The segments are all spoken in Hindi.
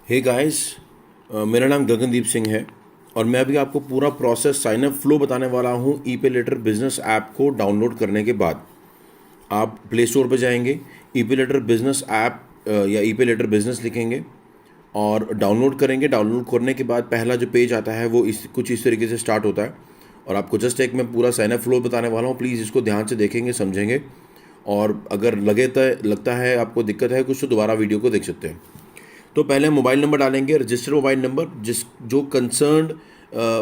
हे गाइस, मेरा नाम गगनदीप सिंह है और मैं अभी आपको पूरा प्रोसेस साइन अप फ्लो बताने वाला हूँ। ई पे लेटर बिजनेस ऐप को डाउनलोड करने के बाद आप प्ले स्टोर पर जाएंगे, ई पे लेटर बिजनेस ऐप या ई पे लेटर बिजनेस लिखेंगे और डाउनलोड करेंगे। डाउनलोड करने के बाद पहला जो पेज आता है वो कुछ इस तरीके से स्टार्ट होता है और आपको जस्ट एक मैं पूरा साइन अप फ्लो बताने वाला हूँ। प्लीज़ इसको ध्यान से देखेंगे, समझेंगे और अगर लगता है आपको दिक्कत है कुछ तो दोबारा वीडियो को देख सकते हैं। तो पहले मोबाइल नंबर डालेंगे, रजिस्टर्ड मोबाइल नंबर जो कंसर्न्ड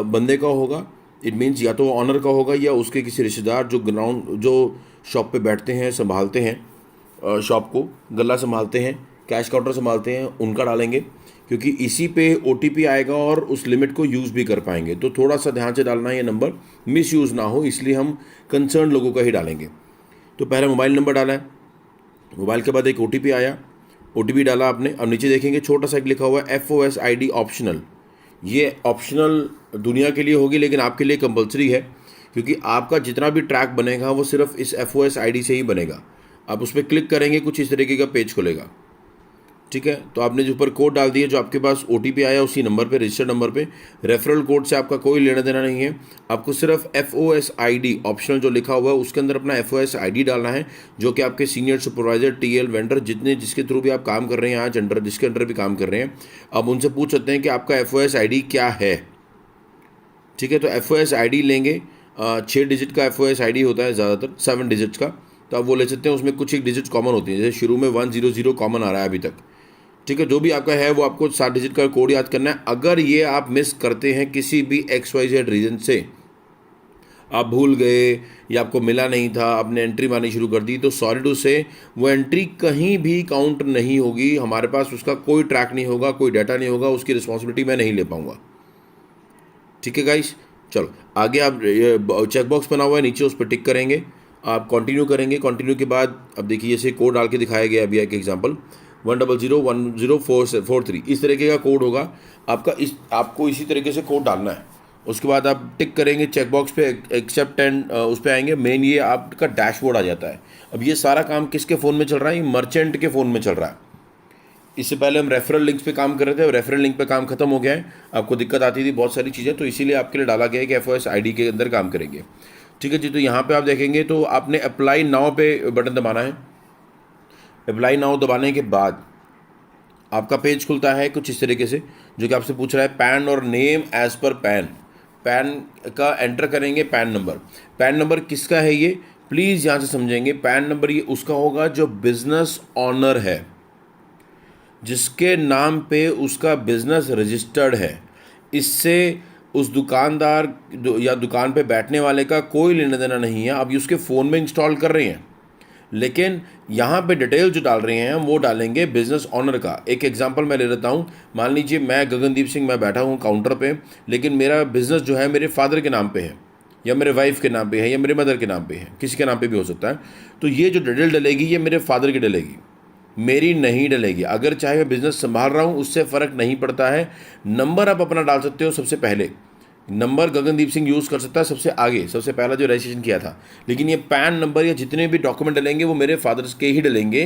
बंदे का होगा। इट मीन्स या तो ऑनर का होगा या उसके किसी रिश्तेदार जो शॉप पे बैठते हैं, संभालते हैं शॉप को, गला संभालते हैं, कैश काउंटर संभालते हैं, उनका डालेंगे क्योंकि इसी पे OTP आएगा और उस लिमिट को यूज़ भी कर पाएंगे। तो थोड़ा सा ध्यान से डालना है, ये नंबर मिस यूज़ ना हो, इसलिए हम कंसर्न लोगों का ही डालेंगे। तो पहले मोबाइल नंबर डाला है, मोबाइल के बाद एक OTP आया, OTP डाला आपने। अब नीचे देखेंगे छोटा सा एक लिखा हुआ है FOS ID ऑप्शनल। ये ऑप्शनल दुनिया के लिए होगी लेकिन आपके लिए कंपलसरी है क्योंकि आपका जितना भी ट्रैक बनेगा वो सिर्फ इस FOS ID से ही बनेगा। आप उस पर क्लिक करेंगे, कुछ इस तरीके का पेज खुलेगा। ठीक है, तो आपने जो ऊपर कोड डाल दिया, जो आपके पास OTP आया उसी नंबर पे, रजिस्टर्ड नंबर पे। रेफरल कोड से आपका कोई लेना देना नहीं है। आपको सिर्फ FOS ID ऑप्शनल जो लिखा हुआ है उसके अंदर अपना FOS ID डालना है, जो कि आपके सीनियर सुपरवाइजर, TL, वेंडर जिसके थ्रू भी आप काम कर रहे हैं, आज जिसके अंडर भी काम कर रहे हैं, आप उनसे पूछ सकते हैं कि आपका FOS ID क्या है। ठीक है, तो FOS ID लेंगे। 6 डिजिट का FOS ID होता है, ज़्यादातर 7 डिजिट्स का, तो आप वो ले सकते हैं। उसमें कुछ एक डिजिट कॉमन होती है, जैसे शुरू में 100 कॉमन आ रहा है अभी तक। ठीक है, जो भी आपका है वो आपको 7 डिजिट का कोड याद करना है। अगर ये आप मिस करते हैं किसी भी XYZ रीज़न से, आप भूल गए या आपको मिला नहीं था, आपने एंट्री मारनी शुरू कर दी, तो सॉरी टू से वो एंट्री कहीं भी काउंट नहीं होगी। हमारे पास उसका कोई ट्रैक नहीं होगा, कोई डाटा नहीं होगा, उसकी रिस्पॉन्सिबिलिटी मैं नहीं ले पाऊंगा। ठीक है गाइस, चलो आगे। आप चेक बॉक्स बना हुआ है नीचे, उस पर टिक करेंगे, आप कंटिन्यू करेंगे। कंटिन्यू के बाद अब देखिए जैसे कोड डाल के दिखाया गया अभी एक एग्जांपल 1001043, इस तरीके का कोड होगा आपका। आपको इसी तरीके से कोड डालना है। उसके बाद आप टिक करेंगे चेक बॉक्स पे, एक्सेप्ट एंड उस पर आएंगे। मेन ये आपका डैशबोर्ड आ जाता है। अब ये सारा काम किसके फ़ोन में चल रहा है? ये मर्चेंट के फ़ोन में चल रहा है। इससे पहले हम रेफरल लिंक्स पे काम कर रहे थे, रेफरल लिंक पे काम खत्म हो गया है। आपको दिक्कत आती थी बहुत सारी चीज़ें, तो इसीलिए आपके लिए डाला गया है कि FOS ID के अंदर काम करेंगे। ठीक है जी, तो यहाँ पे आप देखेंगे तो आपने अप्लाई नाउ पे बटन दबाना है। अप्लाई नाउ दबाने के बाद आपका पेज खुलता है कुछ इस तरीके से, जो कि आपसे पूछ रहा है पैन और name as per PAN. PAN का एंटर करेंगे, पैन नंबर। पैन नंबर किसका है ये, प्लीज़ यहाँ से समझेंगे। पैन नंबर ये उसका होगा जो बिजनेस ऑनर है, जिसके नाम पे उसका बिजनेस रजिस्टर्ड है। इससे उस दुकानदार या दुकान पे बैठने वाले का कोई लेना देना नहीं है। अब ये उसके फ़ोन में इंस्टॉल कर रहे हैं, लेकिन यहाँ पे डिटेल जो डाल रहे हैं वो डालेंगे बिजनेस ऑनर का। एक एग्जांपल मैं ले लेता हूँ। मान लीजिए मैं गगनदीप सिंह, मैं बैठा हूँ काउंटर पे, लेकिन मेरा बिजनेस जो है मेरे फादर के नाम पे है, या मेरे वाइफ के नाम पे है, या मेरे मदर के नाम पे है, किसी के नाम पे भी हो सकता है। तो ये जो डिटेल डलेगी ये मेरे फादर की डलेगी, मेरी नहीं डलेगी। अगर चाहे मैं बिजनेस संभाल रहा हूँ उससे फ़र्क नहीं पड़ता है। नंबर आप अपना डाल सकते हो सबसे पहले, नंबर गगनदीप सिंह यूज़ कर सकता है सबसे आगे, सबसे पहला जो रजिस्ट्रेशन किया था। लेकिन ये पैन नंबर या जितने भी डॉक्यूमेंट डलेंगे वो मेरे फादर्स के ही डलेंगे,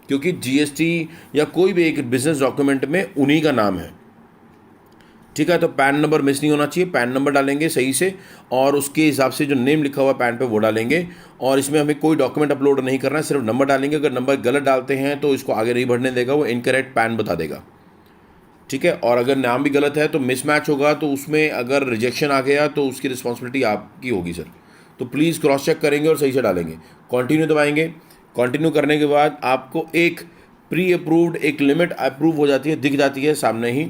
क्योंकि GST या कोई भी एक बिजनेस डॉक्यूमेंट में उन्हीं का नाम है। ठीक है, तो पैन नंबर मिस नहीं होना चाहिए। पैन नंबर डालेंगे सही से और उसके हिसाब से जो नेम लिखा हुआ है पैन पे वो डालेंगे। और इसमें हमें कोई डॉक्यूमेंट अपलोड नहीं करना है, सिर्फ नंबर डालेंगे। अगर नंबर गलत डालते हैं तो इसको आगे नहीं बढ़ने देगा, वो इनकरेक्ट पैन बता देगा। ठीक है, और अगर नाम भी गलत है तो मिसमैच होगा, तो उसमें अगर रिजेक्शन आ गया तो उसकी रिस्पॉन्सिबिलिटी आपकी होगी सर। तो प्लीज़ क्रॉस चेक करेंगे और सही से डालेंगे। कंटिन्यू दबाएंगे। कंटिन्यू करने के बाद आपको एक प्री अप्रूव्ड एक लिमिट अप्रूव हो जाती है, दिख जाती है सामने ही।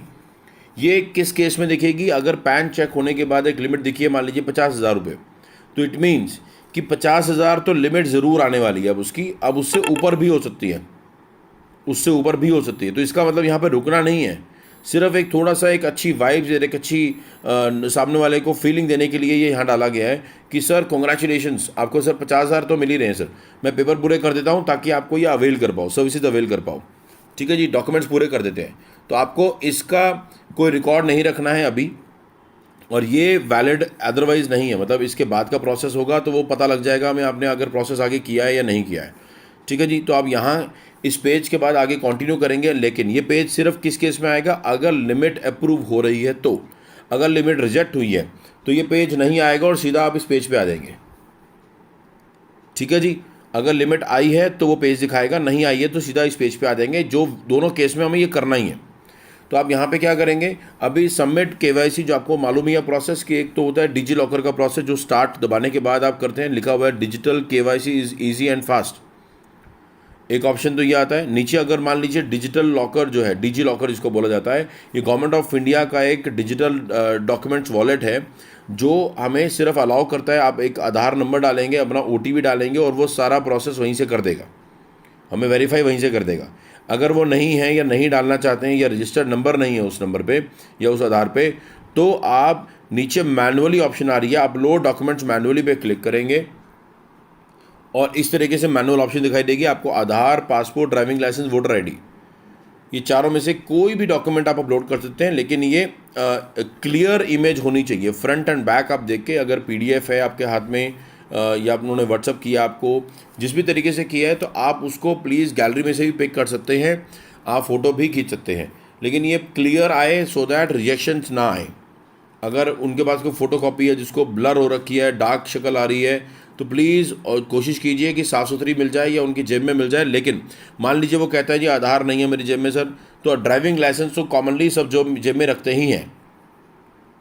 ये किस केस में दिखेगी? अगर पैन चेक होने के बाद एक लिमिट दिखी है, मान लीजिए 50,000 रुपये, तो इट मीन्स कि 50,000 तो लिमिट ज़रूर आने वाली है अब उसकी। अब उससे ऊपर भी हो सकती है, उससे ऊपर भी हो सकती है। तो इसका मतलब यहाँ पर रुकना नहीं है, सिर्फ एक थोड़ा सा एक अच्छी वाइब्स, एक अच्छी सामने वाले को फीलिंग देने के लिए ये यहाँ डाला गया है कि सर कॉन्ग्रेचुलेशंस, आपको सर 50,000 तो मिल ही रहे हैं सर, मैं पेपर पूरे कर देता हूँ ताकि आपको ये अवेल कर पाओ, सर्विसेज अवेल कर पाओ। ठीक है जी, डॉक्यूमेंट्स पूरे कर देते हैं। तो आपको इसका कोई रिकॉर्ड नहीं रखना है अभी, और ये वैलिड अदरवाइज नहीं है। मतलब इसके बाद का प्रोसेस होगा तो वो पता लग जाएगा हमें आपने अगर प्रोसेस आगे किया है या नहीं किया है। ठीक है जी, तो आप यहाँ इस पेज के बाद आगे कंटिन्यू करेंगे, लेकिन ये पेज सिर्फ किस केस में आएगा, अगर लिमिट अप्रूव हो रही है तो। अगर लिमिट रिजेक्ट हुई है तो ये पेज नहीं आएगा और सीधा आप इस पेज पे आ जाएंगे। ठीक है जी, अगर लिमिट आई है तो वो पेज दिखाएगा, नहीं आई है तो सीधा इस पेज पे आ जाएंगे। जो दोनों केस में हमें ये करना ही है। तो आप यहाँ पे क्या करेंगे, अभी सबमिट केवाईसी जो आपको मालूम ही है प्रोसेस कि एक तो होता है डिजी लॉकर का प्रोसेस जो स्टार्ट दबाने के बाद आप करते हैं, लिखा हुआ है digital KYC is easy and fast. एक ऑप्शन तो ये आता है। नीचे अगर मान लीजिए डिजिटल लॉकर जो है, डिजी लॉकर जिसको बोला जाता है, ये गवर्नमेंट ऑफ इंडिया का एक डिजिटल डॉक्यूमेंट्स वॉलेट है जो हमें सिर्फ अलाउ करता है, आप एक आधार नंबर डालेंगे, अपना OTP डालेंगे और वो सारा प्रोसेस वहीं से कर देगा, हमें वेरीफाई वहीं से कर देगा। अगर वो नहीं है या नहीं डालना चाहते हैं या रजिस्टर्ड नंबर नहीं है उस नंबर पे या उस आधार पे, तो आप नीचे मैनुअली ऑप्शन आ रही है, अपलोड डॉक्यूमेंट्स मैनुअली पे क्लिक करेंगे और इस तरीके से मैनुअल ऑप्शन दिखाई देगी आपको। Aadhaar, passport, driving licence, voter ID, ये चारों में से कोई भी डॉक्यूमेंट आप अपलोड कर सकते हैं, लेकिन ये क्लियर इमेज होनी चाहिए, फ्रंट एंड बैक। आप देख के अगर PDF है आपके हाथ में या उन्होंने व्हाट्सअप किया आपको, जिस भी तरीके से किया है, तो आप उसको प्लीज़ गैलरी में से भी पिक कर सकते हैं, आप फ़ोटो भी खींच सकते हैं, लेकिन ये क्लियर आए सो दैट रिजेक्शंस ना आए। अगर उनके पास कोई फ़ोटो कॉपी है जिसको ब्लर हो रखी है, डार्क शक्ल आ रही है, तो प्लीज़ और कोशिश कीजिए कि साफ़ सुथरी मिल जाए या उनकी जेब में मिल जाए। लेकिन मान लीजिए वो कहता है जी आधार नहीं है मेरी जेब में सर, तो ड्राइविंग लाइसेंस तो कॉमनली सब जो जेब में रखते ही हैं,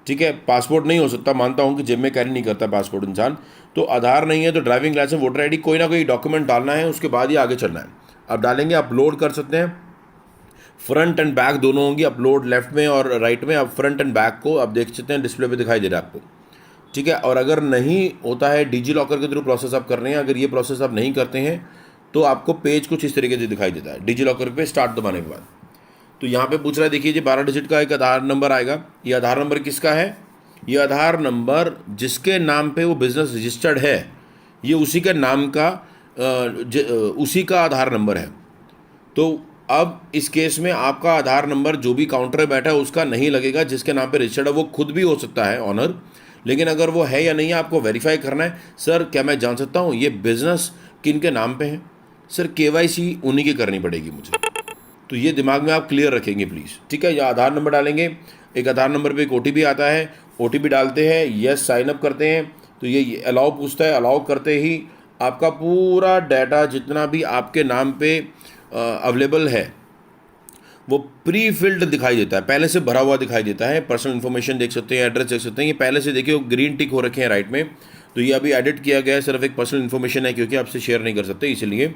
ठीक है। पासपोर्ट नहीं हो सकता, मानता हूँ कि जेब में कैरी नहीं करता पासपोर्ट इंसान, तो आधार नहीं है तो ड्राइविंग लाइसेंस, वोटर ID, कोई ना कोई डॉक्यूमेंट डालना है, उसके बाद ही आगे चलना है। अब डालेंगे, अपलोड कर सकते हैं, फ्रंट एंड बैक दोनों होंगी, अपलोड लेफ्ट में और राइट में। अब फ्रंट एंड बैक को आप देख सकते हैं, डिस्प्ले पे दिखाई दे रहा है आपको, ठीक है। और अगर नहीं होता है, डिजी लॉकर के थ्रू प्रोसेस आप कर रहे हैं, अगर ये प्रोसेस आप नहीं करते हैं तो आपको पेज कुछ इस तरीके से दिखाई देता है डिजी लॉकर पे स्टार्ट दबाने के बाद। तो यहाँ पे पूछ रहा है, देखिए जी 12 डिजिट का एक आधार नंबर आएगा। ये आधार नंबर किसका है, ये आधार नंबर जिसके नाम पे वो बिज़नेस रजिस्टर्ड है, ये उसी के नाम का उसी का आधार नंबर है। तो अब इस केस में आपका आधार नंबर जो भी काउंटर में बैठा है उसका नहीं लगेगा, जिसके नाम पे रजिस्टर्ड है। वो खुद भी हो सकता है ऑनर, लेकिन अगर वो है या नहीं है आपको वेरीफाई करना है। सर क्या मैं जान सकता हूँ ये बिज़नेस किन के नाम पे है? सर KYC उन्हीं की करनी पड़ेगी मुझे। तो ये दिमाग में आप क्लियर रखेंगे प्लीज़, ठीक है। या आधार नंबर डालेंगे, एक आधार नंबर पे एक OTP आता है, OTP डालते हैं, यस साइन अप करते हैं, तो ये अलाउ पूछता है। अलाउ करते ही आपका पूरा डाटा जितना भी आपके नाम पे अवेलेबल है वो प्री फिल्ड दिखाई देता है, पहले से भरा हुआ दिखाई देता है। पर्सनल इन्फॉर्मेशन देख सकते हैं, एड्रेस देख सकते हैं, ये पहले से देखिए ग्रीन टिक हो रखे हैं राइट में, तो ये अभी एडिट किया गया है, सिर्फ एक पर्सनल इन्फॉर्मेशन है क्योंकि आपसे शेयर नहीं कर सकते इसलिए।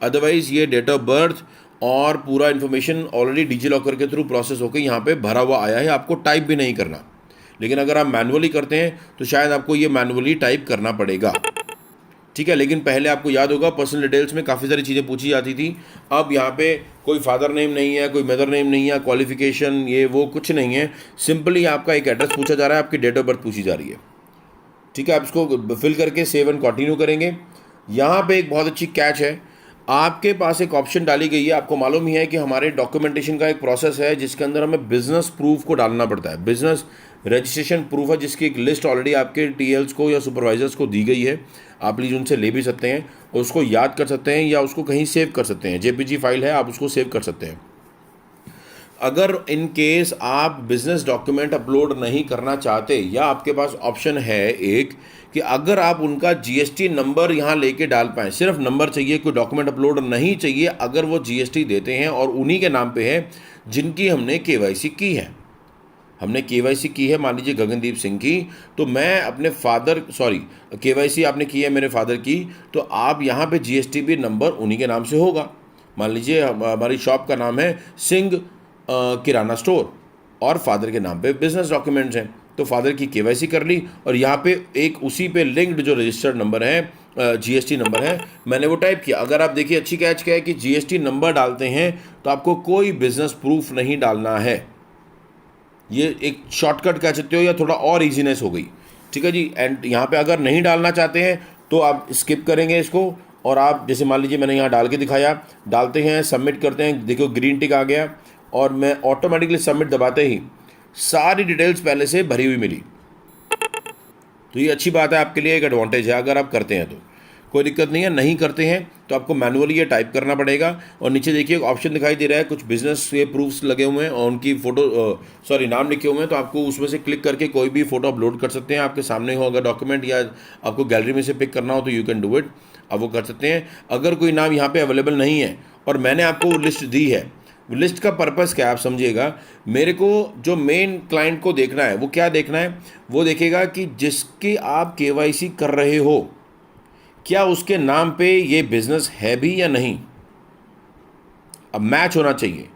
अदरवाइज़ ये डेट ऑफ बर्थ और पूरा इन्फॉर्मेशन ऑलरेडी डिजी लॉकर के थ्रू प्रोसेस होकर यहाँ पे भरा हुआ आया है, आपको टाइप भी नहीं करना। लेकिन अगर आप मैनुअली करते हैं तो शायद आपको ये मैनुअली टाइप करना पड़ेगा, ठीक है। लेकिन पहले आपको याद होगा पर्सनल डिटेल्स में काफ़ी सारी चीज़ें पूछी जाती थी, अब यहाँ पे कोई फादर नेम नहीं है, कोई मदर नेम नहीं है, क्वालिफिकेशन ये वो कुछ नहीं है, सिंपली आपका एक एड्रेस पूछा जा रहा है, आपकी डेट ऑफ बर्थ पूछी जा रही है, ठीक है। आप इसको फिल करके सेव एंड कंटिन्यू करेंगे। यहाँ पे एक बहुत अच्छी कैच है, आपके पास एक ऑप्शन डाली गई है। आपको मालूम ही है कि हमारे डॉक्यूमेंटेशन का एक प्रोसेस है जिसके अंदर हमें बिजनेस प्रूफ को डालना पड़ता है, बिजनेस रजिस्ट्रेशन प्रूफ है, जिसकी एक लिस्ट ऑलरेडी आपके TLs को या सुपरवाइजर्स को दी गई है। आप प्लीज़ उनसे ले भी सकते हैं, उसको याद कर सकते हैं या उसको कहीं सेव कर सकते हैं, JPG फाइल है, आप उसको सेव कर सकते हैं। अगर इन केस आप बिजनेस डॉक्यूमेंट अपलोड नहीं करना चाहते, या आपके पास ऑप्शन है एक कि अगर आप उनका GST नंबर यहाँ लेके डाल पाएँ, सिर्फ नंबर चाहिए, कोई डॉक्यूमेंट अपलोड नहीं चाहिए, अगर वो GST देते हैं और उन्हीं के नाम पे है जिनकी हमने KYC की है, हमने KYC की है, मान लीजिए गगनदीप सिंह की, तो मैं अपने फादर KYC आपने की है मेरे फादर की, तो आप यहाँ पे GST भी नंबर उन्हीं के नाम से होगा। मान लीजिए हमारी शॉप का नाम है सिंह किराना स्टोर और फादर के नाम पे बिजनेस डॉक्यूमेंट्स हैं, तो फादर की KYC कर ली और यहाँ पे एक उसी पे लिंक्ड जो रजिस्टर्ड नंबर है GST नंबर है, मैंने वो टाइप किया। अगर आप देखिए अच्छी कैच क्या है कि GST नंबर डालते हैं तो आपको कोई बिजनेस प्रूफ नहीं डालना है। ये एक शॉर्टकट कह सकते हो या थोड़ा और इजीनेस हो गई, ठीक है जी। एंड यहाँ पे अगर नहीं डालना चाहते हैं तो आप स्किप करेंगे इसको, और आप जैसे मान लीजिए मैंने यहाँ डाल के दिखाया, डालते हैं, सबमिट करते हैं, देखो ग्रीन टिक आ गया और मैं ऑटोमेटिकली सबमिट दबाते ही सारी डिटेल्स पहले से भरी हुई मिली। तो ये अच्छी बात है, आपके लिए एक एडवांटेज है अगर आप करते हैं कोई दिक्कत नहीं है। नहीं करते हैं तो आपको मैनुअली ये टाइप करना पड़ेगा। और नीचे देखिए एक ऑप्शन दिखाई दे रहा है, कुछ बिजनेस के प्रूफ्स लगे हुए हैं और उनकी फ़ोटो नाम लिखे हुए हैं, तो आपको उसमें से क्लिक करके कोई भी फ़ोटो अपलोड कर सकते हैं। आपके सामने हो अगर डॉक्यूमेंट, या आपको गैलरी में से पिक करना हो तो यू कैन डू इट, आप वो कर सकते हैं। अगर कोई नाम यहाँ पे अवेलेबल नहीं है और मैंने आपको लिस्ट दी है, लिस्ट का पर्पस क्या है आप समझिएगा। मेरे को जो मेन क्लाइंट को देखना है वो क्या देखना है, वो देखेगा कि जिसकी आप केवाईसी कर रहे हो क्या उसके नाम पे ये बिजनेस है भी या नहीं। अब मैच होना चाहिए।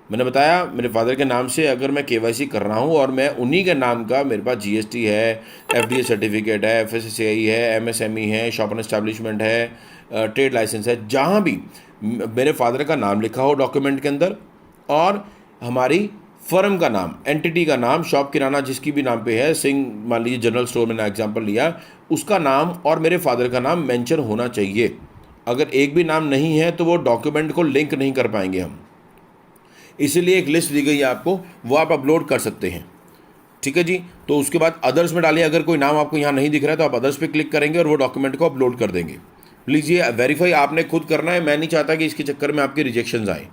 मैंने बताया मेरे फादर के नाम से अगर मैं केवाईसी कर रहा हूँ और मैं उन्हीं के नाम का, मेरे पास जीएसटी है, एफडीए सर्टिफिकेट है, एफएसएसएआई है, एमएसएमई है, शॉप एंड एस्टैब्लिशमेंट है, ट्रेड लाइसेंस है, जहाँ भी मेरे फादर का नाम लिखा हो डॉक्यूमेंट के अंदर और हमारी फर्म का नाम, एंटिटी का नाम, शॉप किराना जिसकी भी नाम पे है, सिंह मान लीजिए जनरल स्टोर, मैंने एग्जांपल लिया, उसका नाम और मेरे फादर का नाम मेंशन होना चाहिए। अगर एक भी नाम नहीं है तो वो डॉक्यूमेंट को लिंक नहीं कर पाएंगे हम। इसीलिए एक लिस्ट दी गई है आपको, वो आप अपलोड कर सकते हैं। ठीक है जी। तो उसके बाद अदर्स में डालिए। अगर कोई नाम आपको यहाँ नहीं दिख रहा है तो आप अदर्स पे क्लिक करेंगे और वो डॉक्यूमेंट को अपलोड कर देंगे। प्लीज़ ये वेरीफाई आपने खुद करना है, मैं नहीं चाहता कि इसके चक्कर में आपके रिजेक्शंस आए।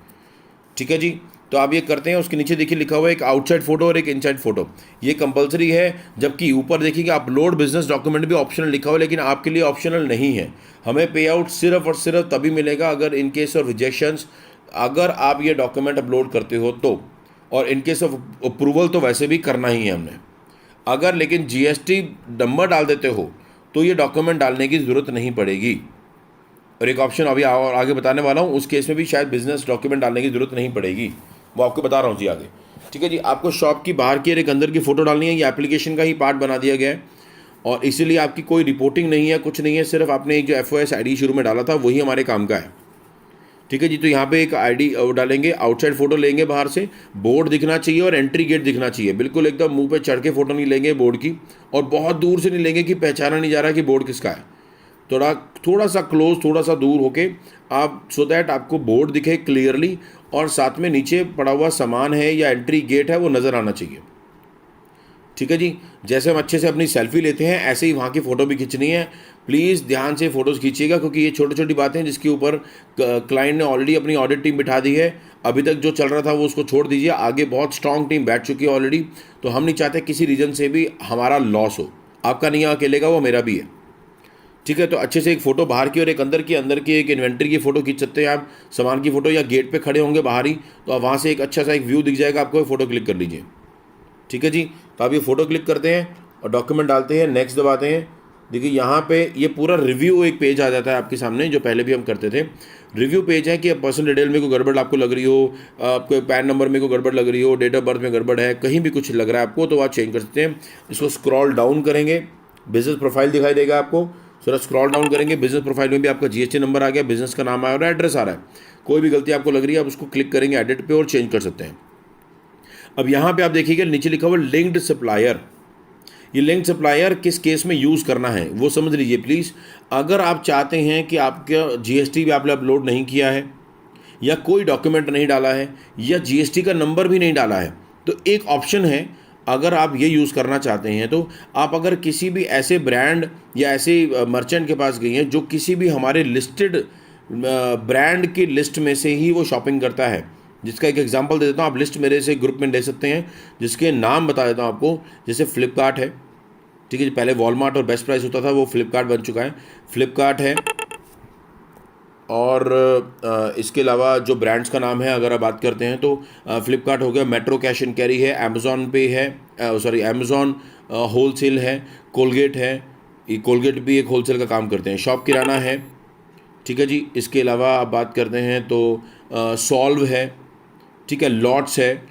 ठीक है जी। तो आप ये करते हैं। उसके नीचे देखिए लिखा हुआ है एक आउटसाइड फोटो और एक इनसाइड फोटो, ये कंपलसरी है। जबकि ऊपर देखिए अपलोड बिजनेस डॉक्यूमेंट भी ऑप्शनल लिखा हुआ है, लेकिन आपके लिए ऑप्शनल नहीं है। हमें पे आउट सिर्फ और सिर्फ तभी मिलेगा अगर इन केस ऑफ रिजेक्शंस, अगर आप ये डॉक्यूमेंट अपलोड करते हो तो, और इन केस ऑफ अप्रूवल तो वैसे भी करना ही है हमने। अगर लेकिन जीएसटी नंबर डाल देते हो तो ये डॉक्यूमेंट डालने की ज़रूरत नहीं पड़ेगी। और एक ऑप्शन अभी और आगे बताने वाला हूँ, उस केस में भी शायद बिजनेस डॉक्यूमेंट डालने की ज़रूरत नहीं पड़ेगी, वो आपको बता रहा हूँ जी आगे। ठीक है जी। आपको शॉप की बाहर की और एक अंदर की फ़ोटो डालनी है, ये एप्लीकेशन का ही पार्ट बना दिया गया है और इसीलिए आपकी कोई रिपोर्टिंग नहीं है, कुछ नहीं है, सिर्फ आपने एक जो एफओएस आईडी शुरू में डाला था वही हमारे काम का है। ठीक है जी। तो यहाँ पे एक आईडी डालेंगे, आउटसाइड फ़ोटो लेंगे, बाहर से बोर्ड दिखना चाहिए और एंट्री गेट दिखना चाहिए। बिल्कुल एकदम मुंह पे चढ़ के फ़ोटो नहीं लेंगे बोर्ड की, और बहुत दूर से नहीं लेंगे कि पहचाना नहीं जा रहा कि बोर्ड किसका है। थोड़ा सा क्लोज, थोड़ा सा दूर होके आप, सो दैट आपको बोर्ड दिखे क्लियरली और साथ में नीचे पड़ा हुआ सामान है या एंट्री गेट है वो नज़र आना चाहिए। ठीक है जी। जैसे हम अच्छे से अपनी सेल्फी लेते हैं ऐसे ही वहाँ की फ़ोटो भी खींचनी है। प्लीज़ ध्यान से फ़ोटोज़ खींचिएगा, क्योंकि ये छोटी छोटी बातें हैं जिसके ऊपर क्लाइंट ने ऑलरेडी अपनी ऑडिट टीम बिठा दी है। अभी तक जो चल रहा था वो उसको छोड़ दीजिए, आगे बहुत स्ट्रॉन्ग टीम बैठ चुकी है ऑलरेडी। तो हम नहीं चाहते किसी रीज़न से भी हमारा लॉस हो। आपका नहीं अकेले का, वो मेरा भी है। ठीक है। तो अच्छे से एक फ़ोटो बाहर की और एक अंदर की एक इन्वेंट्री की फ़ोटो खींच सकते हैं आप, सामान की फ़ोटो, या गेट पे खड़े होंगे बाहर ही तो आप वहाँ से एक अच्छा सा एक व्यू दिख जाएगा आपको, फ़ोटो क्लिक कर लीजिए। ठीक है जी। तो आप ये फ़ोटो क्लिक करते हैं और डॉक्यूमेंट डालते हैं, नेक्स्ट दबाते हैं। देखिए यहाँ पे ये पूरा रिव्यू एक पेज आ जाता है आपके सामने, जो पहले भी हम करते थे। रिव्यू पेज है कि पर्सनल डिटेल में कोई गड़बड़ आपको लग रही हो, आपको पैन नंबर में कोई गड़बड़ लग रही हो, डेट ऑफ बर्थ में गड़बड़ है, कहीं भी कुछ लग रहा है आपको तो आप चेंज कर सकते हैं। इसको स्क्रॉल डाउन करेंगे, बिजनेस प्रोफाइल दिखाई देगा आपको। थोड़ा स्क्रॉल डाउन करेंगे, बिजनेस प्रोफाइल में भी आपका जीएसटी नंबर आ गया, बिजनेस का नाम आ रहा है, एड्रेस आ रहा है। कोई भी गलती आपको लग रही है आप उसको क्लिक करेंगे एडिट पे और चेंज कर सकते हैं। अब यहाँ पे आप देखिएगा नीचे लिखा हुआ लिंक्ड सप्लायर। ये लिंक्ड सप्लायर किस केस में यूज़ करना है वो समझ लीजिए प्लीज़। अगर आप चाहते हैं कि आपका जीएसटी भी आपने अपलोड नहीं किया है, या कोई डॉक्यूमेंट नहीं डाला है, या जीएसटी का नंबर भी नहीं डाला है, तो एक ऑप्शन है। अगर आप ये यूज़ करना चाहते हैं तो आप अगर किसी भी ऐसे ब्रांड या ऐसे मर्चेंट के पास गई हैं जो किसी भी हमारे लिस्टेड ब्रांड की लिस्ट में से ही वो शॉपिंग करता है, जिसका एक एग्जांपल दे देता हूँ, आप लिस्ट मेरे से ग्रुप में ले सकते हैं, जिसके नाम बता देता हूँ आपको। जैसे फ्लिपकार्ट है, ठीक है, पहले वॉलमार्ट और बेस्ट प्राइस होता था, वो फ्लिपकार्ट बन चुका है, फ्लिपकार्ट है। और इसके अलावा जो ब्रांड्स का नाम है अगर आप बात करते हैं तो फ्लिपकार्ट हो गया, मेट्रो कैश एंड कैरी है, अमेज़ॉन पे है, अमेज़ॉन होलसेल है, कोलगेट है, ये कोलगेट भी एक होलसेल का काम करते हैं, शॉप किराना है। ठीक है जी। इसके अलावा आप बात करते हैं तो सॉल्व है, ठीक है, लॉट्स है,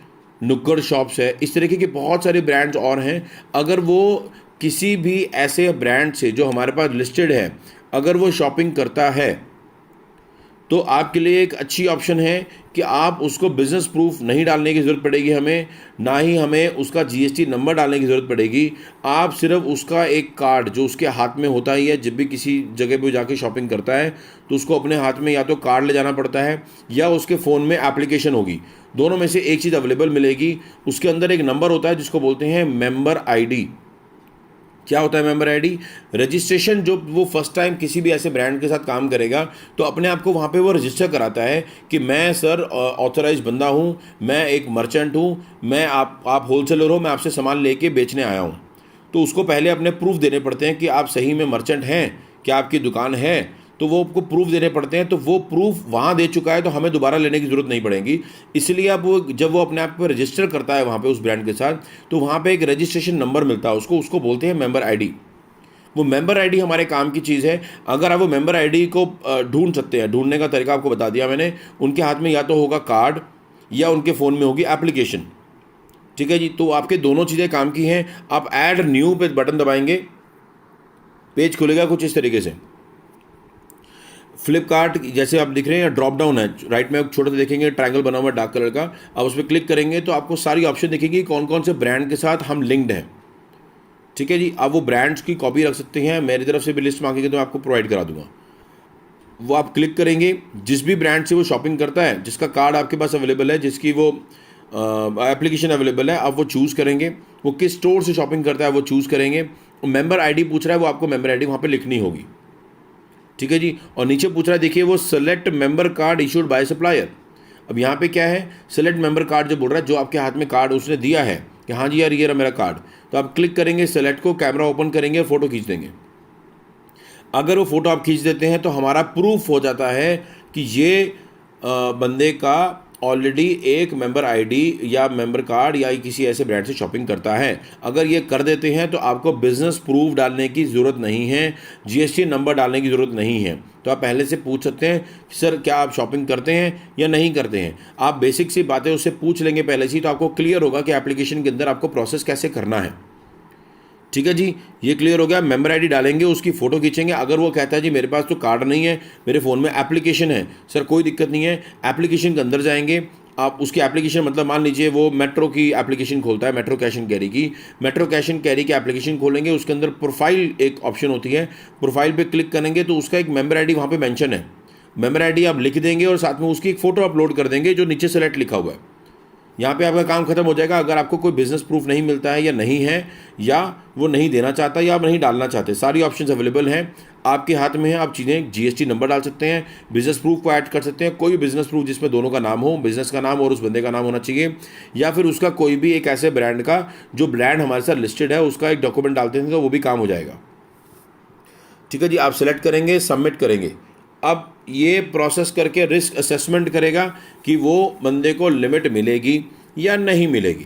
नुक्कड़ शॉप्स है, इस तरीके के बहुत सारे ब्रांड्स और हैं। अगर वो किसी भी ऐसे ब्रांड से जो हमारे पास लिस्टेड है अगर वो शॉपिंग करता है तो आपके लिए एक अच्छी ऑप्शन है कि आप उसको बिज़नेस प्रूफ नहीं डालने की ज़रूरत पड़ेगी हमें, ना ही हमें उसका जीएसटी नंबर डालने की ज़रूरत पड़ेगी। आप सिर्फ उसका एक कार्ड जो उसके हाथ में होता ही है, जब भी किसी जगह पे जाके शॉपिंग करता है तो उसको अपने हाथ में या तो कार्ड ले जाना पड़ता है या उसके फ़ोन में एप्लीकेशन होगी, दोनों में से एक चीज़ अवेलेबल मिलेगी। उसके अंदर एक नंबर होता है जिसको बोलते हैं मेंबर आईडी। क्या होता है मेंबर आईडी? रजिस्ट्रेशन जो वो फर्स्ट टाइम किसी भी ऐसे ब्रांड के साथ काम करेगा तो अपने आप को वहाँ पे वो रजिस्टर कराता है कि मैं सर ऑथराइज बंदा हूँ, मैं एक मर्चेंट हूँ, मैं आप होलसेलर हो, मैं आपसे सामान लेके बेचने आया हूँ। तो उसको पहले अपने प्रूफ देने पड़ते हैं कि आप सही में मर्चेंट हैं, क्या आपकी दुकान है, तो वो आपको प्रूफ देने पड़ते हैं। तो वो प्रूफ वहाँ दे चुका है तो हमें दोबारा लेने की ज़रूरत नहीं पड़ेगी। इसलिए अब वो जब वो अपने आप को रजिस्टर करता है वहाँ पे उस ब्रांड के साथ, तो वहाँ पे एक रजिस्ट्रेशन नंबर मिलता है उसको बोलते हैं मेंबर आईडी। वो मेंबर आईडी हमारे काम की चीज़ है। अगर आप वो मेंबर आईडी को ढूंढ सकते हैं, ढूंढने का तरीका आपको बता दिया मैंने। उनके हाथ में या तो होगा कार्ड या उनके फ़ोन में होगी एप्लीकेशन। ठीक है जी, तो आपके दोनों चीज़ें काम की हैं। आप ऐड न्यू पे बटन दबाएंगे, पेज खुलेगा कुछ इस तरीके से। फ्लिपकार्ट जैसे आप दिख रहे हैं, ड्रॉप डाउन है, राइट में छोटे से देखेंगे ट्रायंगल बना हुआ डार्क कलर का। आप उस पर क्लिक करेंगे तो आपको सारी ऑप्शन दिखेगी कौन कौन से ब्रांड के साथ हम लिंक्ड हैं। ठीक है जी, आप वो ब्रांड्स की कॉपी रख सकते हैं। मेरी तरफ से भी लिस्ट मांगेंगे तो मैं आपको प्रोवाइड करा दूंगा। वो आप क्लिक करेंगे, जिस भी ब्रांड से वो शॉपिंग करता है, जिसका कार्ड आपके पास अवेलेबल है, जिसकी वो एप्लीकेशन अवेलेबल है, आप वो चूज़ करेंगे। वो किस स्टोर से शॉपिंग करता है वो चूज़ करेंगे। मेंबर आईडी पूछ रहा है, वो आपको मेंबर आईडी वहाँ पे लिखनी होगी। ठीक है जी, और नीचे पूछ रहा है, देखिए वो select member card issued by supplier. अब यहाँ पे क्या है, सेलेक्ट मेंबर कार्ड जो बोल रहा है, जो आपके हाथ में कार्ड उसने दिया है कि हाँ जी यार ये रहा मेरा कार्ड। तो आप क्लिक करेंगे सेलेक्ट को, कैमरा ओपन करेंगे, फ़ोटो खींच देंगे। अगर वो फ़ोटो आप खींच देते हैं तो हमारा प्रूफ हो जाता है कि ये बंदे का ऑलरेडी एक मेंबर आईडी या मेंबर कार्ड या किसी ऐसे ब्रांड से शॉपिंग करता है। अगर ये कर देते हैं तो आपको बिजनेस प्रूफ डालने की ज़रूरत नहीं है, जीएसटी नंबर डालने की ज़रूरत नहीं है। तो आप पहले से पूछ सकते हैं सर क्या आप शॉपिंग करते हैं या नहीं करते हैं। आप बेसिक सी बातें उससे पूछ लेंगे पहले से, तो आपको क्लियर होगा कि एप्लीकेशन के अंदर आपको प्रोसेस कैसे करना है। ठीक है जी, ये क्लियर हो गया। मेंबर आईडी डालेंगे, उसकी फ़ोटो खींचेंगे। अगर वो कहता है जी मेरे पास तो कार्ड नहीं है, मेरे फ़ोन में एप्लीकेशन है, सर कोई दिक्कत नहीं है। एप्लीकेशन के अंदर जाएंगे आप, उसकी एप्लीकेशन मतलब मान लीजिए वो मेट्रो की एप्लीकेशन खोलता है, मेट्रो कैश एंड कैरी की। मेट्रो कैश एंड कैरी की एप्लीकेशन खोलेंगे, उसके अंदर प्रोफाइल एक ऑप्शन होती है, प्रोफाइल पर क्लिक करेंगे तो उसका एक मेंबर आईडी वहाँ पर मैंशन है। मेंबर आईडी आप लिख देंगे और साथ में उसकी एक फ़ोटो अपलोड कर देंगे जो नीचे सेलेक्ट लिखा हुआ है। यहाँ पे आपका काम खत्म हो जाएगा। अगर आपको कोई बिजनेस प्रूफ नहीं मिलता है या नहीं है, या वो नहीं देना चाहता या आप नहीं डालना चाहते, सारी ऑप्शंस अवेलेबल हैं, आपके हाथ में है। आप चीज़ें जीएसटी नंबर डाल सकते हैं, बिजनेस प्रूफ को ऐड कर सकते हैं, कोई भी बिजनेस प्रूफ जिसमें दोनों का नाम हो, बिजनेस का नाम और उस बंदे का नाम होना चाहिए, या फिर उसका कोई भी एक ऐसे ब्रांड का जो ब्रांड हमारे साथ लिस्टेड है उसका एक डॉक्यूमेंट डालते हैं तो वो भी काम हो जाएगा। ठीक है जी, आप सेलेक्ट करेंगे, सबमिट करेंगे। अब ये प्रोसेस करके रिस्क असेसमेंट करेगा कि वो बंदे को लिमिट मिलेगी या नहीं मिलेगी।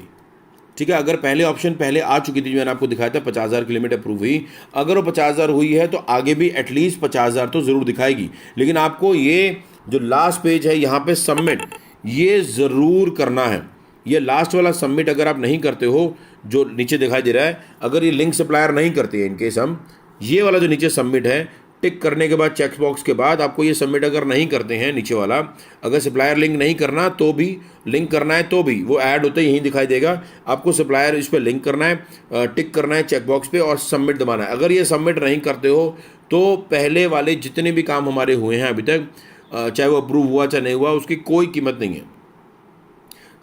ठीक है, अगर पहले ऑप्शन पहले आ चुकी थी जो मैंने आपको दिखाया था 50,000 की लिमिट अप्रूव हुई, अगर वो 50,000 हुई है तो आगे भी एटलीस्ट 50,000 तो ज़रूर दिखाएगी। लेकिन आपको ये जो लास्ट पेज है यहाँ पे सबमिट, ये ज़रूर करना है। ये लास्ट वाला सबमिट अगर आप नहीं करते हो, जो नीचे दिखाई दे रहा है, अगर ये लिंक सप्लायर नहीं करते हैं इनकेस हम, ये वाला जो नीचे सबमिट है, टिक करने के बाद चेक बॉक्स के बाद आपको ये सबमिट अगर नहीं करते हैं नीचे वाला, अगर सप्लायर लिंक नहीं करना तो भी, लिंक करना है तो भी, वो ऐड होते ही यहीं दिखाई देगा। आपको सप्लायर इस पर लिंक करना है, टिक करना है चेक बॉक्स पे और सबमिट दबाना है। अगर ये सबमिट नहीं करते हो तो पहले वाले जितने भी काम हमारे हुए हैं अभी तक, चाहे वो अप्रूव हुआ चाहे नहीं हुआ, उसकी कोई कीमत नहीं है।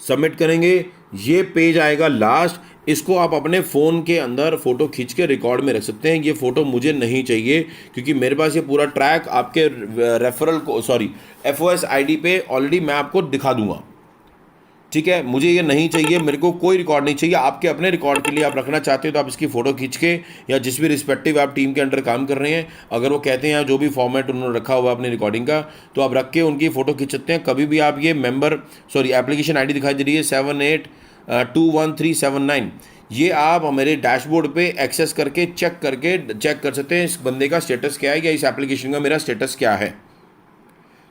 सबमिट करेंगे, ये पेज आएगा लास्ट। इसको आप अपने फ़ोन के अंदर फ़ोटो खींच के रिकॉर्ड में रख सकते हैं। ये फ़ोटो मुझे नहीं चाहिए क्योंकि मेरे पास ये पूरा ट्रैक आपके रेफरल को, सॉरी एफओएस आईडी पे ऑलरेडी मैं आपको दिखा दूंगा। ठीक है, मुझे ये नहीं चाहिए, मेरे को कोई रिकॉर्ड नहीं चाहिए। आपके अपने रिकॉर्ड के लिए आप रखना चाहते हो तो आप इसकी फ़ोटो खींच के, या जिस भी रिस्पेक्टिव आप टीम के अंडर काम कर रहे हैं, अगर वो कहते हैं जो भी फॉर्मेट उन्होंने रखा हुआ अपनी रिकॉर्डिंग का, तो आप रख के उनकी फ़ोटो खींच सकते हैं। कभी भी आप ये एप्लीकेशन आईडी दिखाई दे रही है 78213779, ये आप मेरे डैशबोर्ड पे एक्सेस करके चेक कर सकते हैं इस बंदे का स्टेटस क्या है या इस एप्लीकेशन का मेरा स्टेटस क्या है।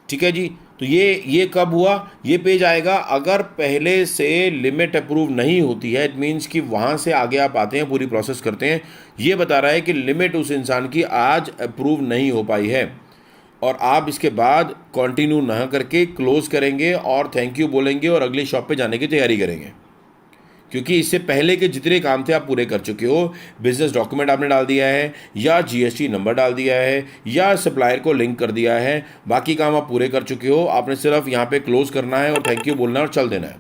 ठीक है जी, तो ये कब हुआ, ये पेज आएगा अगर पहले से लिमिट अप्रूव नहीं होती है। इट मीन्स कि वहाँ से आगे आप आते हैं, पूरी प्रोसेस करते हैं, ये बता रहा है कि लिमिट उस इंसान की आज अप्रूव नहीं हो पाई है, और आप इसके बाद कंटिन्यू ना करके क्लोज करेंगे और थैंक यू बोलेंगे और अगली शॉप पे जाने की तैयारी करेंगे। क्योंकि इससे पहले के जितने काम थे आप पूरे कर चुके हो। बिजनेस डॉक्यूमेंट आपने डाल दिया है, या जीएसटी नंबर डाल दिया है, या सप्लायर को लिंक कर दिया है, बाकी काम आप पूरे कर चुके हो। आपने सिर्फ यहाँ पे क्लोज करना है और थैंक यू बोलना है और चल देना है।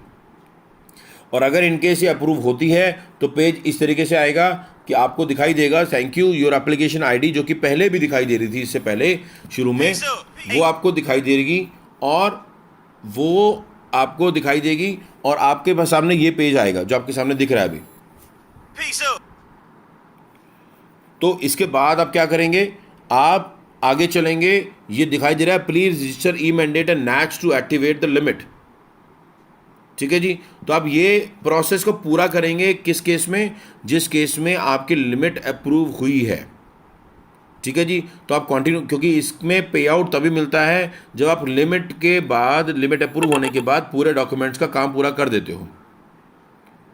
और अगर इनकेस ये अप्रूव होती है तो पेज इस तरीके से आएगा। कि आपको दिखाई देगा thank you your application ID, जो कि पहले भी दिखाई दे रही थी इससे पहले शुरू में, वो आपको दिखाई देगी और वो आपको दिखाई देगी और आपके पास सामने ये पेज आएगा जो आपके सामने दिख रहा है अभी। तो इसके बाद आप क्या करेंगे, आप आगे चलेंगे, ये दिखाई दे रहा है please register e mandate and NACH to activate the limit. ठीक है जी, तो आप ये प्रोसेस को पूरा करेंगे किस केस में, जिस केस में आपकी लिमिट अप्रूव हुई है। ठीक है जी, तो आप कंटिन्यू, क्योंकि इसमें पे आउट तभी मिलता है जब आप लिमिट के बाद, लिमिट अप्रूव होने के बाद पूरे डॉक्यूमेंट्स का काम पूरा कर देते हो।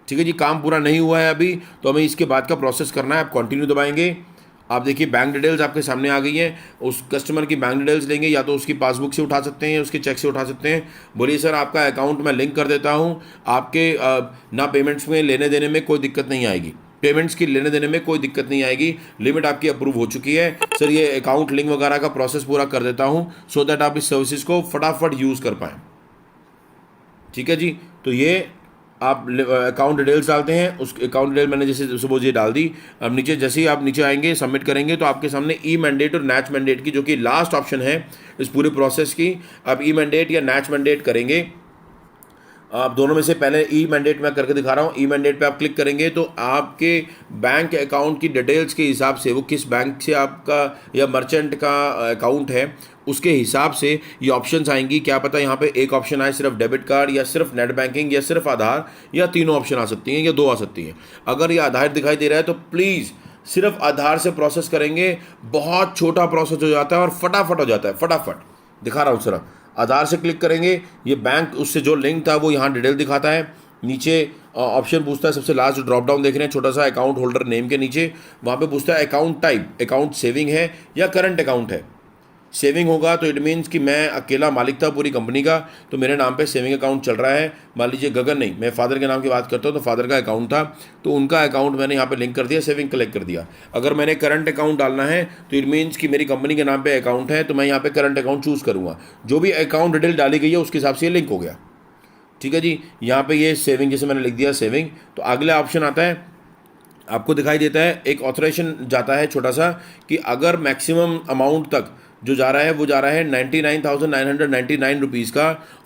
ठीक है जी, काम पूरा नहीं हुआ है अभी, तो हमें इसके बाद का प्रोसेस करना है। आप कंटिन्यू दबाएंगे, आप देखिए बैंक डिटेल्स आपके सामने आ गई है। उस कस्टमर की बैंक डिटेल्स लेंगे, या तो उसकी पासबुक से उठा सकते हैं या उसके चेक से उठा सकते हैं। बोलिए सर आपका अकाउंट मैं लिंक कर देता हूँ, आपके ना पेमेंट्स में लेने देने में कोई दिक्कत नहीं आएगी, पेमेंट्स की लेने देने में कोई दिक्कत नहीं आएगी, लिमिट आपकी अप्रूव हो चुकी है सर, ये अकाउंट लिंक वगैरह का प्रोसेस पूरा कर देता हूँ सो दैट आप इस सर्विसेज को फटाफट यूज़ कर पाएँ। ठीक है जी, तो ये आप अकाउंट डिटेल्स डालते हैं, उस अकाउंट डिटेल मैंने जैसे सपोज ये डाल दी। अब नीचे जैसे ही आप नीचे आएंगे सबमिट करेंगे तो आपके सामने ई मैंडेट और नैच मैंडेट की, जो कि लास्ट ऑप्शन है इस पूरे प्रोसेस की, आप ई मैंडेट या नैच मैंडेट करेंगे। आप दोनों में से पहले ई मैंडेट मैं करके दिखा रहा हूँ। ई मैंडेट पे आप क्लिक करेंगे तो आपके बैंक अकाउंट की डिटेल्स के हिसाब से, वो किस बैंक से आपका या मर्चेंट का अकाउंट है उसके हिसाब से ये ऑप्शंस आएंगी। क्या पता यहाँ पे एक ऑप्शन आए सिर्फ डेबिट कार्ड या सिर्फ नेट बैंकिंग या सिर्फ आधार, या तीनों ऑप्शन आ सकती हैं या दो आ सकती हैं। अगर ये आधार दिखाई दे रहा है तो प्लीज़ सिर्फ आधार से प्रोसेस करेंगे, बहुत छोटा प्रोसेस हो जाता है और फटाफट हो जाता है। फटाफट दिखा रहा हूँ सिर्फ आधार से क्लिक करेंगे, ये बैंक उससे जो लिंक था वो यहाँ डिटेल दिखाता है। नीचे ऑप्शन पूछता है, सबसे लास्ट जो ड्रॉप डाउन देख रहे हैं छोटा सा अकाउंट होल्डर नेम के नीचे, वहाँ पे पूछता है अकाउंट टाइप, अकाउंट सेविंग है या करंट अकाउंट है। सेविंग होगा तो इट मीन्स कि मैं अकेला मालिक था पूरी कंपनी का, तो मेरे नाम पे सेविंग अकाउंट चल रहा है। मान लीजिए गगन नहीं, मैं फादर के नाम की बात करता हूँ, तो फादर का अकाउंट था तो उनका अकाउंट मैंने यहाँ पे लिंक कर दिया, सेविंग कलेक्ट कर दिया। अगर मैंने करंट अकाउंट डालना है तो इट मीन्स कि मेरी कंपनी के नाम पे अकाउंट है, तो मैं यहाँ पे करंट अकाउंट चूज़ करूँगा। जो भी अकाउंट डिटेल डाली गई है उसके हिसाब से ये लिंक हो गया। ठीक है जी, यहाँ पे ये सेविंग जैसे मैंने लिख दिया सेविंग, तो अगला ऑप्शन आता है, आपको दिखाई देता है एक ऑथराइजेशन जाता है छोटा सा, कि अगर मैक्सिमम अमाउंट तक जो जा रहा है वो जा रहा है 99,999 रुपीज़ का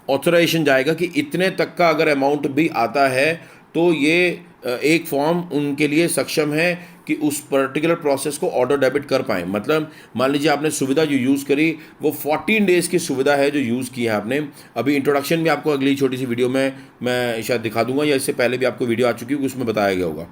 ऑथराइजेशन जाएगा, कि इतने तक का अगर अमाउंट भी आता है तो ये एक फॉर्म उनके लिए सक्षम है कि उस पर्टिकुलर प्रोसेस को ऑटो डेबिट कर पाएँ। मतलब मान लीजिए आपने सुविधा जो यूज़ करी वो 14 डेज़ की सुविधा है जो यूज़ की है आपने। अभी इंट्रोडक्शन भी आपको अगली छोटी सी वीडियो में मैं शायद दिखा दूंगा, या इससे पहले भी आपको वीडियो आ चुकी है उसमें बताया गया होगा।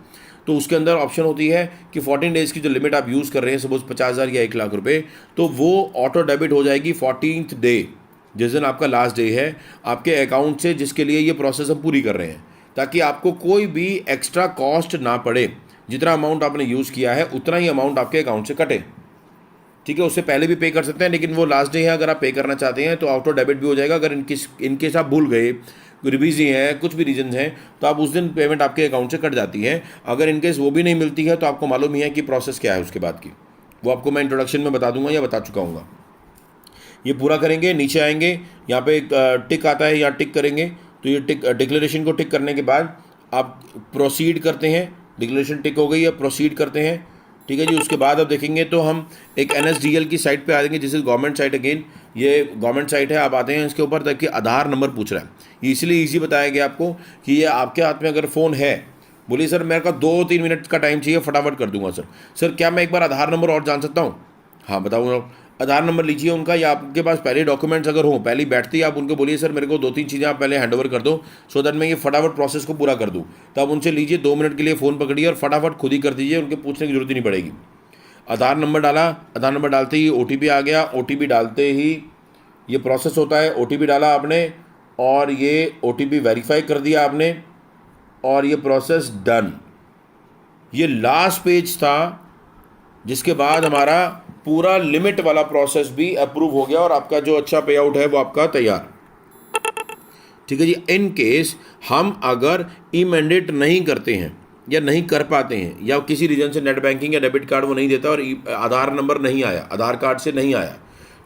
तो उसके अंदर ऑप्शन होती है कि 14 डेज़ की जो लिमिट आप यूज़ कर रहे हैं, सपोज 50,000 या 1 लाख रुपए, तो वो ऑटो डेबिट हो जाएगी 14th डे, जिस दिन आपका लास्ट डे है, आपके अकाउंट से, जिसके लिए ये प्रोसेस हम पूरी कर रहे हैं, ताकि आपको कोई भी एक्स्ट्रा कॉस्ट ना पड़े। जितना अमाउंट आपने यूज़ किया है उतना ही अमाउंट आपके अकाउंट से कटे। ठीक है, उससे पहले भी पे कर सकते हैं, लेकिन वो लास्ट डे है, अगर आप पे करना चाहते हैं तो ऑटो डेबिट भी हो जाएगा। अगर इनकेस आप भूल गए, बिजी हैं, कुछ भी रीजन हैं, तो आप उस दिन पेमेंट आपके अकाउंट से कट जाती है। अगर इनकेस वो भी नहीं मिलती है तो आपको मालूम ही है कि प्रोसेस क्या है उसके बाद की, वो आपको मैं इंट्रोडक्शन में बता दूंगा या बता चुका हूँ। ये पूरा करेंगे, नीचे आएंगे, यहाँ पे एक टिक आता है, यहाँ टिक करेंगे तो ये टिक, डिक्लेरेशन को टिक करने के बाद आप प्रोसीड करते हैं। डिक्लेरेशन टिक हो गई है, प्रोसीड करते हैं। ठीक है जी, उसके बाद आप देखेंगे तो हम एक NSDL की साइट पे आ जाएंगे, जिस गवर्नमेंट साइट। अगेन ये गवर्नमेंट साइट है, आप आते हैं इसके ऊपर, ताकि आधार नंबर पूछ रहा है। ये इसलिए ईजी बताया गया आपको कि ये आपके हाथ में अगर फ़ोन है, बोलिए सर मेरे को 2-3 मिनट का टाइम चाहिए, फटाफट कर दूंगा सर क्या मैं एक बार आधार नंबर और जान सकता हूँ? हाँ बताऊँगा। आधार नंबर लीजिए उनका, या आपके पास पहले डॉक्यूमेंट्स अगर हों, पहले बैठते ही आप उनको बोलिए सर मेरे को 2-3 चीज़ें आप पहले हैंड ओवर कर दो, सो दैट मैं ये फटाफट प्रोसेस को पूरा कर दूँ। तो आप उनसे लीजिए, 2 मिनट के लिए फ़ोन पकड़िए और फटाफट खुद ही कर दीजिए, उनके पूछने की जरूरत ही नहीं पड़ेगी। आधार नंबर डाला, आधार नंबर डालते ही OTP आ गया, OTP डालते ही ये प्रोसेस होता है। OTP डाला आपने और ये OTP वेरीफाई कर दिया आपने और ये प्रोसेस डन। ये लास्ट पेज था, जिसके बाद हमारा पूरा लिमिट वाला प्रोसेस भी अप्रूव हो गया और आपका जो अच्छा पे आउट है वो आपका तैयार। ठीक है जी, इन केस हम अगर ई मैंडेट नहीं करते हैं या नहीं कर पाते हैं, या किसी रीजन से नेट बैंकिंग या डेबिट कार्ड वो नहीं देता और आधार नंबर नहीं आया, आधार कार्ड से नहीं आया,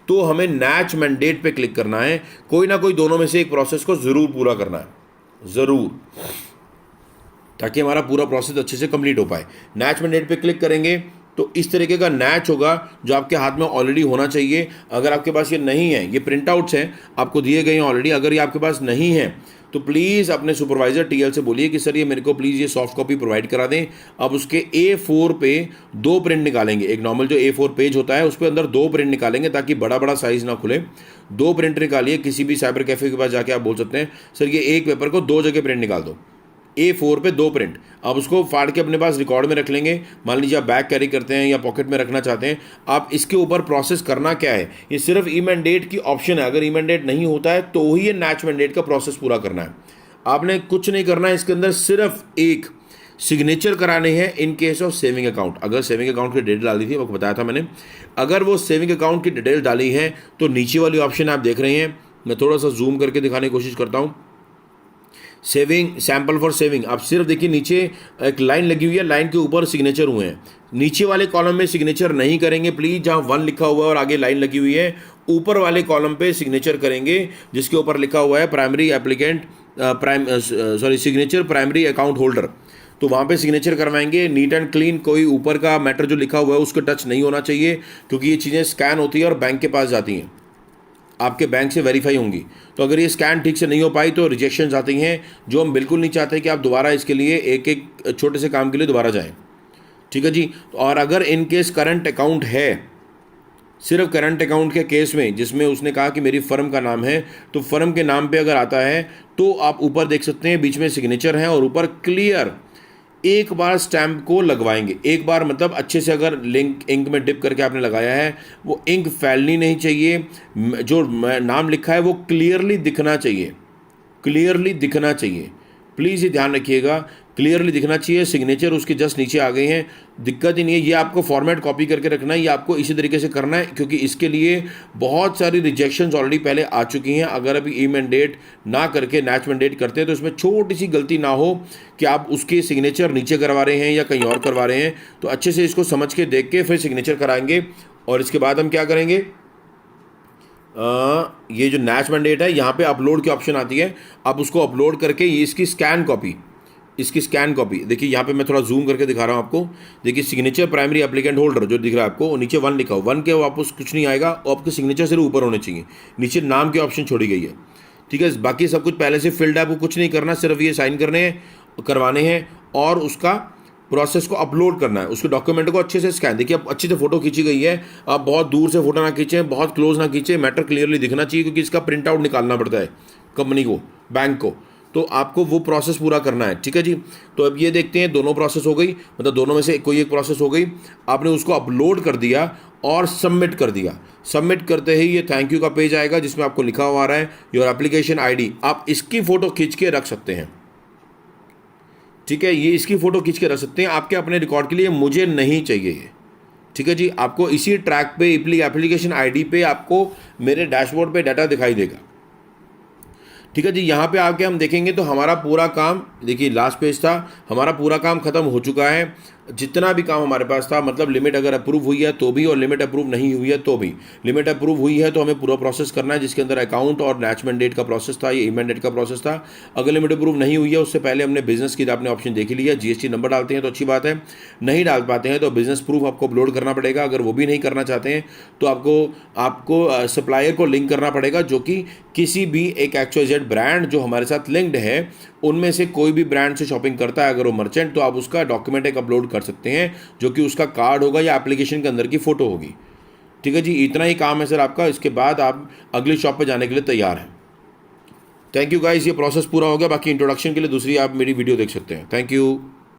तो हमें नैच मैंडेट पे क्लिक करना है। कोई ना कोई दोनों में से एक प्रोसेस को ज़रूर पूरा करना है, ज़रूर। ताकि हमारा पूरा प्रोसेस अच्छे से कंप्लीट हो पाए। नैच मैंडेट पे क्लिक करेंगे तो इस तरीके का नैच होगा जो आपके हाथ में ऑलरेडी होना चाहिए। अगर आपके पास ये नहीं है, ये प्रिंट आउट्स हैं आपको दिए गए हैं ऑलरेडी, अगर ये आपके पास नहीं है तो प्लीज़ अपने सुपरवाइज़र टीएल से बोलिए कि सर ये मेरे को प्लीज़ ये सॉफ्ट कॉपी प्रोवाइड करा दें। अब उसके A4 पे 2 प्रिंट निकालेंगे। एक नॉर्मल जो A4 पेज होता है उस पर अंदर 2 प्रिंट निकालेंगे ताकि बड़ा बड़ा साइज़ ना खुले। 2 प्रिंट निकालिए। किसी भी साइबर कैफ़े के पास जाके आप बोल सकते हैं सर ये एक पेपर को 2 जगह प्रिंट निकाल दो। A4 पे 2 प्रिंट। आप उसको फाड़ के अपने पास रिकॉर्ड में रख लेंगे। मान लीजिए आप बैग कैरी करते हैं या पॉकेट में रखना चाहते हैं। आप इसके ऊपर प्रोसेस करना क्या है, ये सिर्फ ई मैंडेट की ऑप्शन है। अगर ई मैंडेट नहीं होता है तो ही ये नैच मैंडेट का प्रोसेस पूरा करना है। आपने कुछ नहीं करना है, इसके अंदर सिर्फ एक सिग्नेचर कराने हैं in case of saving account. अगर सेविंग अकाउंट की डिटेल डाली थी, आपको बताया था मैंने, अगर वो सेविंग अकाउंट की डिटेल डाली है तो नीचे वाली ऑप्शन आप देख रहे हैं, मैं थोड़ा सा जूम करके दिखाने की कोशिश करता हूँ। सेविंग, सैम्पल फॉर सेविंग, आप सिर्फ देखिए नीचे एक लाइन लगी हुई है, लाइन के ऊपर सिग्नेचर हुए हैं। नीचे वाले कॉलम में सिग्नेचर नहीं करेंगे प्लीज़, जहाँ 1 लिखा हुआ है और आगे लाइन लगी हुई है। ऊपर वाले कॉलम पे सिग्नेचर करेंगे जिसके ऊपर लिखा हुआ है primary applicant signature primary account holder, तो वहाँ पे सिग्नेचर करवाएंगे नीट एंड क्लीन। कोई ऊपर का मैटर जो लिखा हुआ है उसको टच नहीं होना चाहिए, क्योंकि ये चीज़ें स्कैन होती है और बैंक के पास जाती हैं, आपके बैंक से वेरीफाई होंगी। तो अगर ये स्कैन ठीक से नहीं हो पाई तो रिजेक्शंस आती हैं, जो हम बिल्कुल नहीं चाहते कि आप दोबारा इसके लिए एक एक छोटे से काम के लिए दोबारा जाएं। ठीक है जी। और अगर इन केस करंट अकाउंट है, सिर्फ करंट अकाउंट के केस में जिसमें उसने कहा कि मेरी फर्म का नाम है, तो फर्म के नाम पे अगर आता है तो आप ऊपर देख सकते हैं बीच में सिग्नेचर है और ऊपर क्लियर एक बार स्टैम्प को लगवाएंगे। एक बार मतलब अच्छे से अगर लिंक इंक में डिप करके आपने लगाया है, वो इंक फैलनी नहीं चाहिए। जो नाम लिखा है वो क्लियरली दिखना चाहिए, क्लियरली दिखना चाहिए। प्लीज़ ये ध्यान रखिएगा, क्लियरली दिखना चाहिए। सिग्नेचर उसके जस्ट नीचे आ गए हैं, दिक्कत ही नहीं है। ये आपको फॉर्मेट कॉपी करके रखना है, ये आपको इसी तरीके से करना है, क्योंकि इसके लिए बहुत सारी रिजेक्शंस ऑलरेडी पहले आ चुकी हैं। अगर अभी ई मैंडेट ना करके नैच मैंडेट करते हैं तो इसमें छोटी सी गलती ना हो कि आप उसके सिग्नेचर नीचे करवा रहे हैं या कहीं और करवा रहे हैं, तो अच्छे से इसको समझ के देख के फिर सिग्नेचर कराएंगे। और इसके बाद हम क्या करेंगे, ये जो नैच मैंडेट है यहाँ पे अपलोड की ऑप्शन आती है, आप उसको अपलोड करके ये इसकी स्कैन कॉपी देखिए, यहाँ पे मैं थोड़ा जूम करके दिखा रहा हूँ आपको। देखिए सिग्नेचर प्राइमरी एप्लीकेंट होल्डर जो दिख रहा है आपको, नीचे 1 लिखा हो, 1 के वापस कुछ नहीं आएगा और आपके सिग्नेचर सिर्फ ऊपर होने चाहिए। नीचे नाम की ऑप्शन छोड़ी गई है। ठीक है, बाकी सब कुछ पहले से फिल्ड है, आपको कुछ नहीं करना, सिर्फ ये साइन करवाने हैं और उसका प्रोसेस को अपलोड करना है। उसके डॉक्यूमेंट को अच्छे से स्कैन, देखिए अब अच्छे से फोटो खींची गई है। आप बहुत दूर से फोटो ना खींचें, बहुत क्लोज ना खींचें, मैटर क्लियरली दिखना चाहिए, क्योंकि इसका प्रिंट आउट निकालना पड़ता है कंपनी को, बैंक को, तो आपको वो प्रोसेस पूरा करना है। ठीक है जी। तो अब ये देखते हैं, दोनों प्रोसेस हो गई, मतलब दोनों में से कोई एक प्रोसेस हो गई। आपने उसको अपलोड कर दिया और सबमिट कर दिया। सबमिट करते ही ये थैंक यू का पेज आएगा जिसमें आपको लिखा हुआ आ रहा है योर एप्लीकेशन ID। आप इसकी फ़ोटो खींच के रख सकते हैं। ठीक है, ये इसकी फ़ोटो खींच के रख सकते हैं आपके अपने रिकॉर्ड के लिए, मुझे नहीं चाहिए ये। ठीक है जी। आपको इसी ट्रैक पे एप्लीकेशन ID पे आपको मेरे डैशबोर्ड पे डाटा दिखाई देगा। ठीक है जी। यहाँ पे आके हम देखेंगे तो हमारा पूरा काम, देखिए लास्ट पेज था, हमारा पूरा काम खत्म हो चुका है। जितना भी काम हमारे पास था, मतलब लिमिट अगर अप्रूव हुई है तो भी और लिमिट अप्रूव नहीं हुई है तो भी। लिमिट अप्रूव हुई है तो हमें पूरा प्रोसेस करना है, जिसके अंदर अकाउंट और नैच मैंडेट का प्रोसेस था, ये ई मैंडेट का प्रोसेस था। अगर लिमिट अप्रूव नहीं हुई है उससे पहले हमने बिजनेस की आपने ऑप्शन देख लिया, GST नंबर डालते हैं तो अच्छी बात है, नहीं डाल पाते हैं तो बिजनेस प्रूफ आपको अपलोड करना पड़ेगा। अगर वो भी नहीं करना चाहते हैं तो आपको सप्लायर को लिंक करना पड़ेगा, जो कि किसी भी एक XYZ ब्रांड जो हमारे साथ लिंक्ड है उनमें से कोई भी ब्रांड से शॉपिंग करता है अगर वो मर्चेंट, तो आप उसका डॉक्यूमेंट एक अपलोड कर सकते हैं, जो कि उसका कार्ड होगा या एप्लीकेशन के अंदर की फ़ोटो होगी। ठीक है जी। इतना ही काम है सर आपका, इसके बाद आप अगली शॉप पे जाने के लिए तैयार हैं। थैंक यू गाइस, ये प्रोसेस पूरा हो गया। बाकी इंट्रोडक्शन के लिए दूसरी आप मेरी वीडियो देख सकते हैं। Thank you.